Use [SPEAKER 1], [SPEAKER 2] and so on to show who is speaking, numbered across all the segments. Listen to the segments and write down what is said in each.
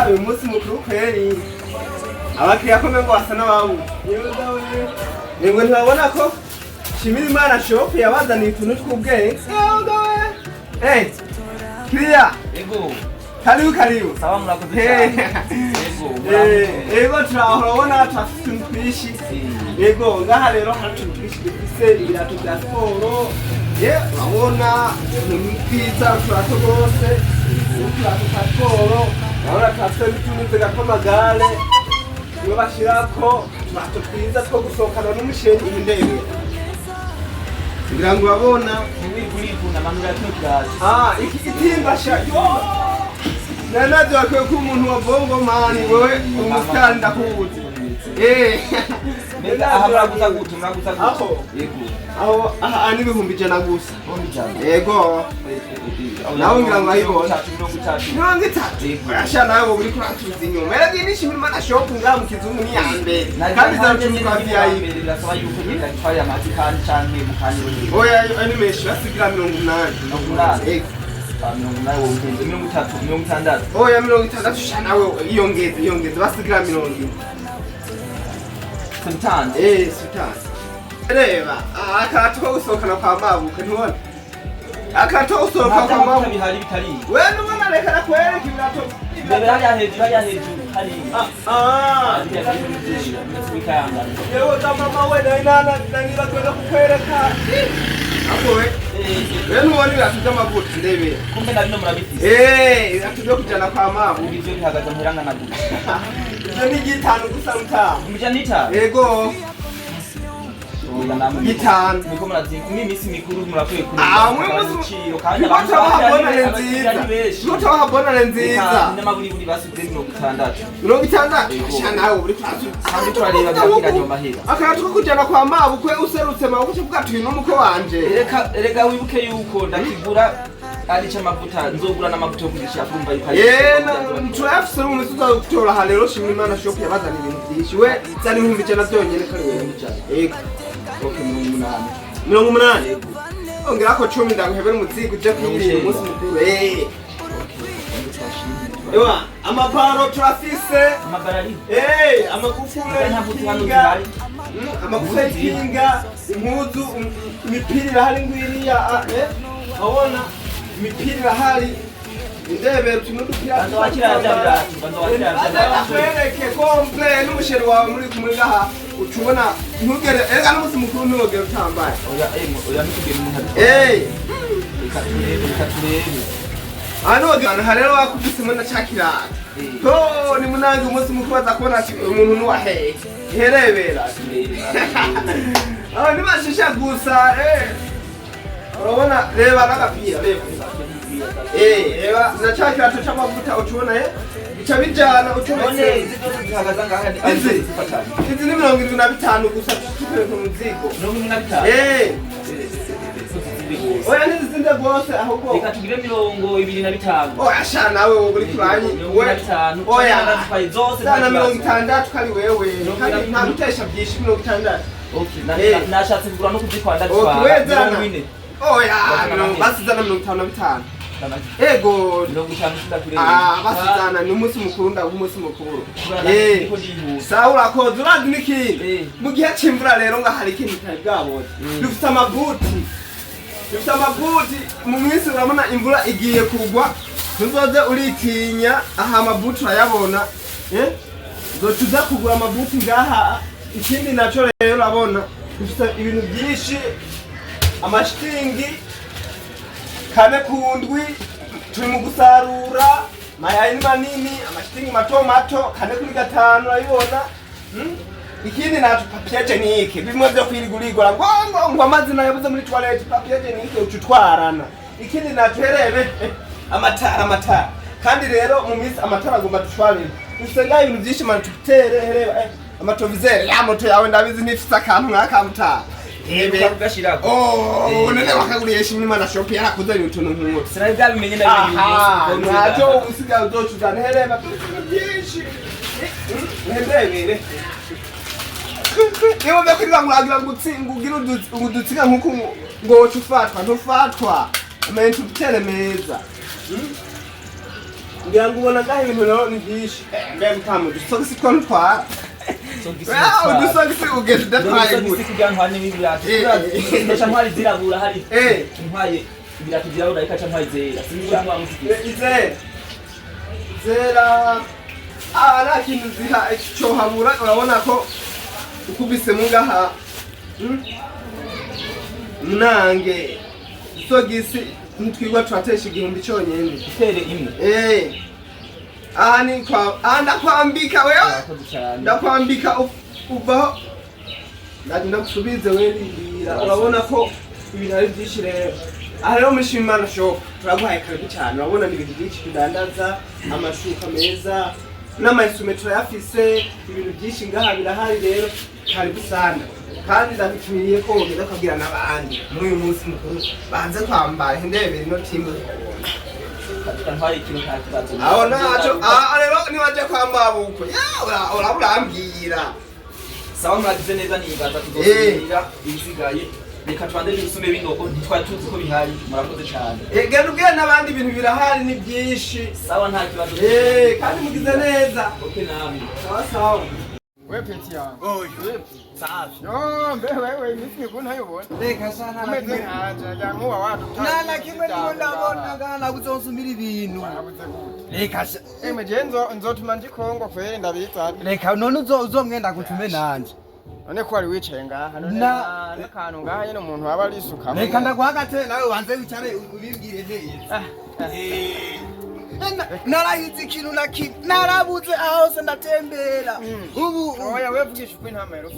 [SPEAKER 1] uyu munsi mukuru kweri abakiriya ko ngo basa n'ababu yego ntibabona ko Shimira Imana shop yabazaniye utuntu tw'ubwenge kiriya karibu
[SPEAKER 2] sawa murakoze
[SPEAKER 1] yego turabona tafite twishi yego ngaha rero hari twishi dufise ibirato bya siporo urabona pizza turato rwose turato twa siporo urabona tafite n'utundi tw'amagare iyo bashyirako turato twiza two gusohokana n'umushenyi indege kugira ngo urabona
[SPEAKER 2] urikunda amanura y'uturaza
[SPEAKER 1] iki gitimba sha nanaje wakwe ko umuntu wa bongo mani wewe umusitari ndakubuze
[SPEAKER 2] mega ahaburaguza gutu muraguza
[SPEAKER 1] aho yego aha ni 100 gusa yego nawe ngira ngo ayibona 30 asha nawe uri kuratuza inyuma yari nishimira Imana shop ngamu kizungu ni yambe kandi zarutumwa vya ibe
[SPEAKER 2] birasaba yuko ngira gitwara amazi kandi canke mukanyiro
[SPEAKER 1] oya animation asigira 80 yego
[SPEAKER 2] 30
[SPEAKER 1] oya 60 sha nawe iyongeze basigira 70
[SPEAKER 2] sometimes
[SPEAKER 1] sometimes reba akarato ko gusohokana kwa mabuke ntubona akarato ko gusohoka kwa mabuke
[SPEAKER 2] bihari bitari
[SPEAKER 1] we nubona reka nakwereka ibirato
[SPEAKER 2] bebe hariya hejuru hari
[SPEAKER 1] yewe mama we naniba kwenda kukwereka ako we nubona ibirato by'amavuta ndebe
[SPEAKER 2] kumbe nabino murabifise
[SPEAKER 1] ibirato byo kujana kwa mabuke
[SPEAKER 2] ibyo bihagaze muhiranga na gusa
[SPEAKER 1] ibyo ni 5 gusa mutaha
[SPEAKER 2] umujana
[SPEAKER 1] yego gitanu
[SPEAKER 2] niko murazinga n'imisi mikuru murakwiye kuri
[SPEAKER 1] muciro kandi abantu bahabona nziza
[SPEAKER 2] n'amaburi basubize
[SPEAKER 1] 60 sha nawe uri
[SPEAKER 2] kandi turareba byakiranye mahera
[SPEAKER 1] akarato ko kujana kwa mabukwe userutse mabukwe bwatuye n'umuko wanje
[SPEAKER 2] reka wibuke yuko ndakigura arica amavuta nzogura n'amavuta yo kugisha kumva yuko
[SPEAKER 1] turafise mu misuza gutora halero Shimira Imana shop yabazana ibintu byinshi we zari 100 byonyene kari wewe yego
[SPEAKER 2] okay
[SPEAKER 1] 80 ongera ko 10 ndaguhebera umuzigo uje kwirira umunsi mukuru ewa amaparo turafise
[SPEAKER 2] amabarari
[SPEAKER 1] amagufure y'inga amagufure y'inga impuzu imipira irahari ngwiriya abona imipira irahari indebe tunudupira bakwereke komple n'umusheri wawe muri kumwe ngaha ucubona ntugere ega n'umunsi mukuru ntugere utambaye
[SPEAKER 2] oya ntukugere umuntu reka turebe
[SPEAKER 1] gana harero wakubisemo na chakirata to ni munange umunsi mukuru baza kubona umuntu nuwahe iherebera ni bashisha gusa urabona reba n'agapira reba na chakirata c'amavuta ucubona bica bijana ucubone
[SPEAKER 2] zihagaza ngaha
[SPEAKER 1] izi ni 75 gusa tukere ku muzigo
[SPEAKER 2] 75
[SPEAKER 1] oya nizinde bose ahubwo
[SPEAKER 2] reka tugire 25
[SPEAKER 1] oya sha nawe uri kuranyi we oya
[SPEAKER 2] zose
[SPEAKER 1] sana 60 kari wewe kandi nta gutesha byinshi 60
[SPEAKER 2] okay nashatse kugura no kuzikwanda
[SPEAKER 1] twara oya basizana 55 ego basizana ni umunsi mukuru ndaho umunsi mukuru sawa urakoze urazi n'ikindi mu gihe c'imvura rero nga hari ikintu kitari bwabone dufite amabuti mu minsi urabona imvura igiye kugwa ntuzoze uritinya aha amabuti urayabona uzocuza kugura amabuti ngaha ikindi naco rero urabona dufite ibintu byinshi amashitingi 4 kundwi turi mu gusarura mayani manini amashitingi mato 4 kuri 5 urabibona ikindi nacho papier hygienique bimwe byo kwirigurigura ngo amazina yabuze muri toilette papier hygienique ucutwarana ikindi nacho herebe amatara kandi rero mu minsi amatara agomba dushwarira usenga ibintu byinshi man tutere hereba amatovizere ya moto yawe ndabizi nifite akantu nk'akamutara none wakaguriye Shimira Imana shop yarakuzanye utuntu nk'uwo
[SPEAKER 2] sinari byabimenye n'ibintu
[SPEAKER 1] nacyo usigaye uzocuzana hereba byinshi hebere niba mbekuriwa nguragira ngugira udutsiga nkuko ngo woca ufatwa ntufatwa amenye tutere meza ngira ngo ubona ngaho ibintu rero ni byinshi mbega utamu dusogisi two ntwara udusogisi ugeze udatwaye gute
[SPEAKER 2] kugira ngo hane ibirato ndasha ntwari zirabura hari ntwaye ibirato zirabura ariko aca ntwari zera sinjya ntwa muziki
[SPEAKER 1] zera nta kintu ziha icyo habura urabona ko ukubise mu ngaha nange isogisi ntitwigwa turatesha igihumbi cyonyine
[SPEAKER 2] itere imwe
[SPEAKER 1] aha ni ndakwambika wewe ndakwambika uvaho ndagenda gusubize werindira urabona ko ibintu ari byinshi rero aha rero muri Shimimana shop turaguhaye karibu cyane urabona ni ibintu byinshi tudandaza amashuka meza n'amayisume turayafise ibintu byinshi ngaha birahari rero karibu sana kandi ndabitumiye ko wongera ukabwira n'abandi muri uyu munsi mukuru banze kwambara indebere ino timbo aho ntacyo rero niwaje kwambara buko urambwira
[SPEAKER 2] sawa mwagize neza nibaza tuzosubira ibisigaye reka twande n'ibisume b'indogo ntitwari tuzi ko bihari murakoze cyane
[SPEAKER 1] genda ubwire n'abandi bintu birahari ni byinshi
[SPEAKER 2] sawa nta kibazo
[SPEAKER 1] kandi mugize neza
[SPEAKER 2] okay namwe
[SPEAKER 1] sawa
[SPEAKER 3] wewe peti yangu
[SPEAKER 2] safi
[SPEAKER 3] mbe wewe mimi nikuna yobona
[SPEAKER 1] reka sana
[SPEAKER 3] umeze haja ya nkuba watu
[SPEAKER 1] nana kimwe ndimo ndabona gana kuzonsumira ibintu
[SPEAKER 3] reka emejenzo nzotuma ndikongo kwere ndabitsa
[SPEAKER 1] reka none uzomwenda gutume nanje
[SPEAKER 3] none ko ari wicaye ngaha none n'akantu ngaha nyene umuntu waba alisuka
[SPEAKER 1] reka ndaguhagate nawe wanze wicare ubibwire neza narahize ikintu narabuze aho se ndatembera ubu
[SPEAKER 3] oya wevugisha uko intamero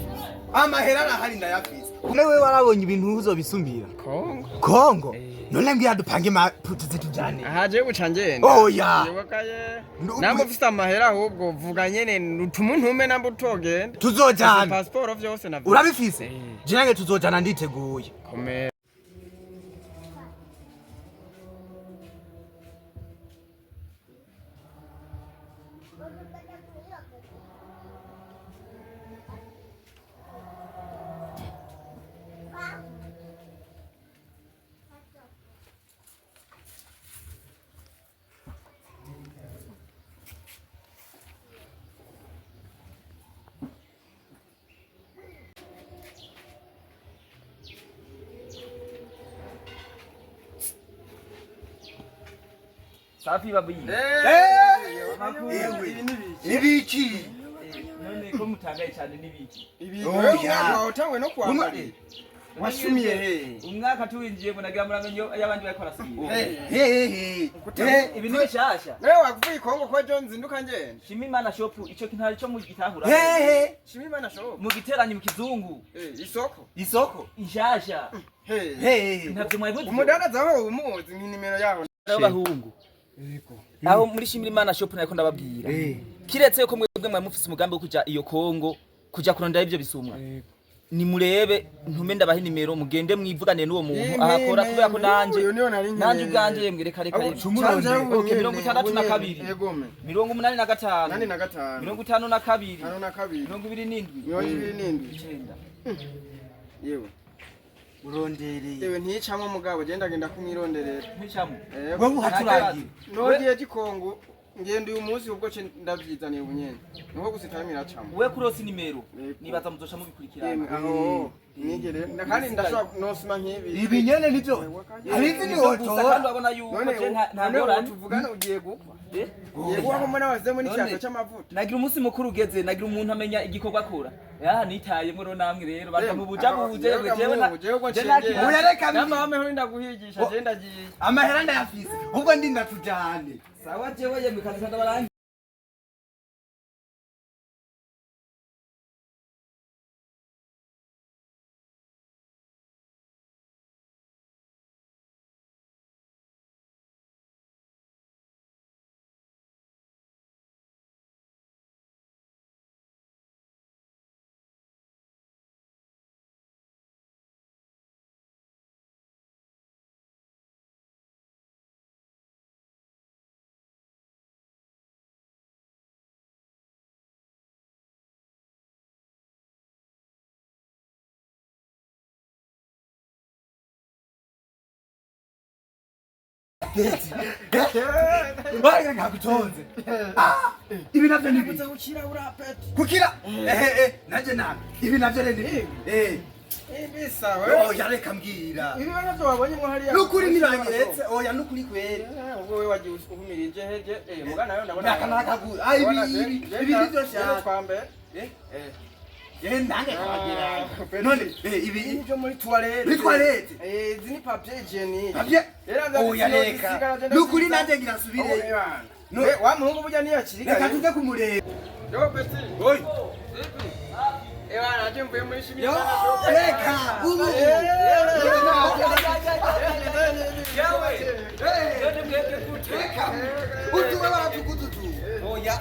[SPEAKER 1] amahera arahari ndayafise wewe warabonye ibintu uzobisumbira Kongo none mbwira dupange maputuze tujane
[SPEAKER 3] ahaje guca ngende
[SPEAKER 1] oya
[SPEAKER 3] nambo ufite amahera ahubwo vuga nyene utuma ntume nambo utogenda
[SPEAKER 1] tuzojana
[SPEAKER 3] passport vyose navyo
[SPEAKER 1] urabifise je nange tuzojana nditeguye
[SPEAKER 3] komera
[SPEAKER 2] safi babi
[SPEAKER 1] ibiki
[SPEAKER 2] none ko mutangaye cyane nibiki
[SPEAKER 3] oya utangwe no kwambara
[SPEAKER 1] wasumiye he
[SPEAKER 2] umwaka tuwinjiye ngo nagira muramenyo y'abandi bakora sibiye ibi ni bishasha
[SPEAKER 3] wewe wakuvuye Kongo ko John zinduka ngende
[SPEAKER 2] Shimimana shop ico kintari cyo mu gitahura
[SPEAKER 3] Shimimana shop
[SPEAKER 2] mu giteranye mu kizungu
[SPEAKER 1] isoko
[SPEAKER 2] ishasha ntavyo mwabivuze
[SPEAKER 3] umudandaza aho umuzi nimero yaho
[SPEAKER 2] n'abahungu aho muri Shimimana shop nariko ndababwira kiretse ko mwebwe mwa mufise umugambi wo kuja iyo Kongo kuja kurondera ivyo bisumwa ni murebe ntume ndabaha nimero mugende mwivugane n'uwo muntu ahakora kubera ko nanje ubwanje yemwe reka okay 62 85
[SPEAKER 3] yewe
[SPEAKER 1] urondereye
[SPEAKER 3] yewe nticamo mugabo genda kumwironderera
[SPEAKER 2] nticamo
[SPEAKER 1] wewe uhaturagiye
[SPEAKER 3] nogiye gikongo ngende uyu munsi ubwo ce ndavyizaniye ubunyene niho gusitamira camo
[SPEAKER 2] we kurosi nimero nibaza muzosha mubikurikirana
[SPEAKER 3] aho nigere kandi ndashobora nosima nk'ibi
[SPEAKER 1] ibi nyene nivyo arizi ni oto
[SPEAKER 2] kandi abona yuko nta ngora
[SPEAKER 3] tuvugana ugiye gupfa yego wako mbona wazemo n'icyaka cy'amavuta
[SPEAKER 2] nagira umunsi mukuru ugeze nagira umuntu amenya igikorwa akora nitaye muri namwe rero baza mu buja buje
[SPEAKER 3] uyareka namwe ho ndaguhigisha je ndagiye
[SPEAKER 1] amahera ndayafise ubwo ndi ndatujane
[SPEAKER 2] sawa jewe yemwe kazi ndabarangi
[SPEAKER 4] Gezi. Wari ngakutonze. Ibi navyo ni
[SPEAKER 3] Kuza gukira urapeti.
[SPEAKER 4] kukira. Naje na. Ibi navyo ni.
[SPEAKER 3] Ibisa
[SPEAKER 4] Oh,
[SPEAKER 3] we.
[SPEAKER 4] yareka mbwira.
[SPEAKER 3] Ibi bana byo wabonye mo hariya.
[SPEAKER 4] Nukuri niranyeretse. Oya nukuri kwere.
[SPEAKER 3] Ubwo we wagiye uhumirije heje. Mugana yo ndabona.
[SPEAKER 4] Nakanakagu. Ai ibi nivyo sha.
[SPEAKER 3] Kwambe.
[SPEAKER 4] Nange kwagira. None ibi
[SPEAKER 3] Ibyo muri toilette.
[SPEAKER 4] muri toilette.
[SPEAKER 3] Izi ni papier hygienique.
[SPEAKER 4] Abye. Oya reka. Nukuri nanje ngira subire.
[SPEAKER 3] No, wa muhungu burya niyakirika.
[SPEAKER 4] Reka tuze kumureba.
[SPEAKER 3] Yo peti.
[SPEAKER 4] Oi.
[SPEAKER 3] Ewa naje mvuye muri shimi.
[SPEAKER 4] Yo, reka. Ubu. Reka. Utuwe baratukututu. Oya.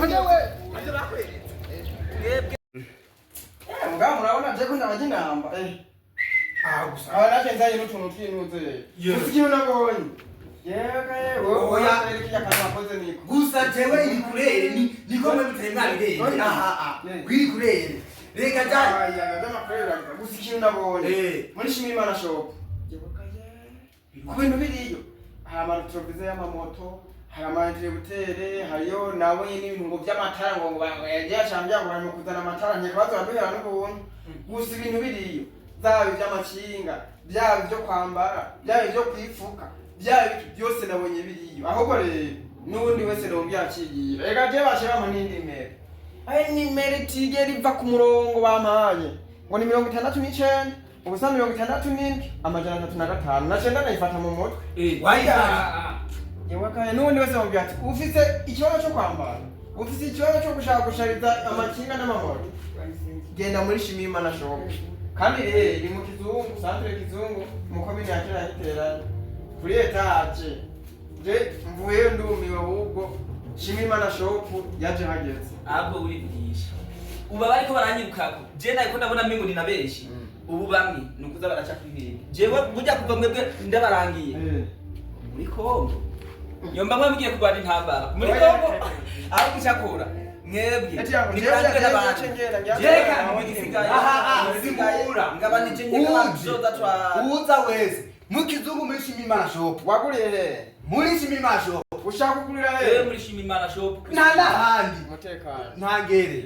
[SPEAKER 4] Nyewe. Anje bakweretse.
[SPEAKER 3] Nga murabona je ko ndabaje namba.
[SPEAKER 4] Gusa.
[SPEAKER 3] Aba naje nzaye n'utuntu twinuze. Ufiki unabonye. Yewe.
[SPEAKER 4] Oya.
[SPEAKER 3] Kija kaza koze niko.
[SPEAKER 4] Gusa jewe iri kurere niko mwe mutayimwarire. Aha. Kwiri kurere. Reka jya.
[SPEAKER 3] Aya, ndama kwera. Ufiki unabonye. Muri shimi mana shop. Ku bintu biriyo. Hari amatrovize y'amamoto. Hari amanterebutere, hariyo nabonye n'ibintu ngo by'amatara ngo yagiye acambya ngo harimo kuzana amatara nke kabazo baduhera n'ubuntu. Gusa ibintu biriyo. Byaba iby'amakinga, byaba ibyo kwambara, byaba ibyo kwifuka, byaba byose nabonye biriyo. Ahubwo rero n'ubundi wese ndongera akigira. Reka je bashira mu nindi mere. Ni mere tigera iva ku murongo bampaye. Ngo ni 69 ubusa 67 amajana 35 nacenda nayifata mu mutwe.
[SPEAKER 4] Waya.
[SPEAKER 3] Yewakaye nundi wese mubwira ati ufise ikibazo cyo kwambara, ufise ikibazo cyo gushaka gushariza amakinga n'amamoto, genda muri shimima na shop. Kandi ni mu kizungu, centre kizungu, mu komine ya Kera Giterana. Kuri etage. Je mvuye ndumiwe ahubwo shimima na shop yaje hageze.
[SPEAKER 2] Ahubwo urivugisha. Uba bariko baranyirukako. Je nako ndabona mimi ni nabeshi. Ubu bamwe nukuza baraca kwihera. Jewe burya kuva mwebwe ndabarangiye. Muri Kongo. Yomba mwabigiye kurwana intambara. Muri Kongo aho gucakura. Mwebwe. Nikurangire n'abantu. Jeka mwigisigaye.
[SPEAKER 4] Zigura.
[SPEAKER 2] Ngabanije nyeka zoza twa.
[SPEAKER 4] Uza wese. Mukizungu muri shimima shop.
[SPEAKER 3] Waguriye he?
[SPEAKER 4] Muri shimima shop.
[SPEAKER 3] Ushaka kugurira he?
[SPEAKER 2] Muri shimimana shop.
[SPEAKER 4] Nta handi.
[SPEAKER 3] Mutekano.
[SPEAKER 4] Ntangere.